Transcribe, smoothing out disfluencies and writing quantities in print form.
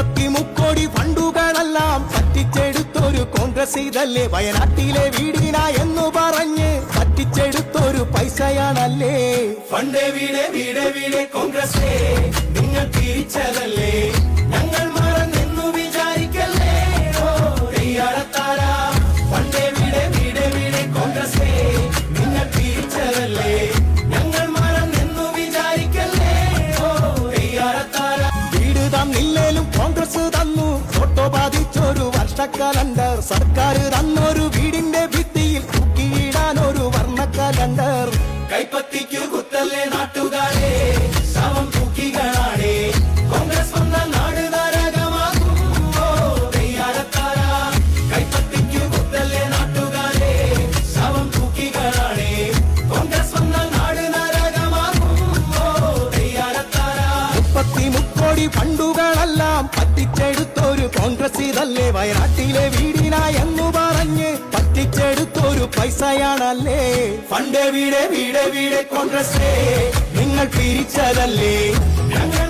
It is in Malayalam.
കൈപ്പത്തി മുക്കോടി ഫണ്ടുകളെല്ലാം പറ്റിച്ചെടുത്തൊരു കോൺഗ്രസ് ഇതല്ലേ വയനാട്ടിലെ വീടിന എന്ന് പറഞ്ഞ് പറ്റിച്ചെടുത്തൊരു പൈസയാണല്ലേ ഫണ്ടേ വീടേ വീടേ വീടേ കോൺഗ്രസേ നിങ്ങൾ തിരിച്ചതല്ലേ ഞങ്ങൾ മറന്നെന്നു വിചാരിക്കല്ലേ ഓ തെയ്യാടത്താര ഫണ്ടേ വീടേ വീടേ വീടേ കോൺഗ്രസേ നിങ്ങൾ തിരിച്ചതല്ലേ ഞങ്ങൾ മറന്നെന്നു വിചാരിക്കല്ലേ ഓ തെയ്യാടത്താര വീട് തന്നില്ലേലും കോൺഗ്രസ് തന്നു ഫോട്ടോ ബാധിച്ചൊരു വർഷ കലണ്ടർ സർക്കാർ തന്നൊരു വീടിന്റെ ഭിത്തിയിൽ തൂക്കിയിടാൻ ഒരു വർണ്ണ കലണ്ടർ കൈപ്പത്തിക്കു കുത്തല്ലേ നാട്ടുകാരെ ശവം തൂക്കികളാണേ കോൺഗ്രസ് വന്നാൽ നാട് നരകമാകും ഓ തെയ്യാടത്താര കൈപ്പത്തിക്കു കുത്തല്ലേ നാട്ടുകാരെ ശവം തൂക്കികളാണേ കോൺഗ്രസ് വന്നാൽ നാട് നരകമാകും ഓ തെയ്യാടത്താര മുക്കോടി ഫണ്ടുകളെല്ലാം പറ്റിച്ചെടുത്തൊരു കോൺഗ്രസ് ഇതല്ലേ വയനാട്ടിലെ വീടിന എന്ന് പറഞ്ഞ് പറ്റിച്ചെടുത്തൊരു പൈസയാണല്ലേ ഫണ്ടേ വീടേ വീടേ വീടേ കോൺഗ്രസേ നിങ്ങൾ പിരിച്ചതല്ലേ ഞങ്ങൾ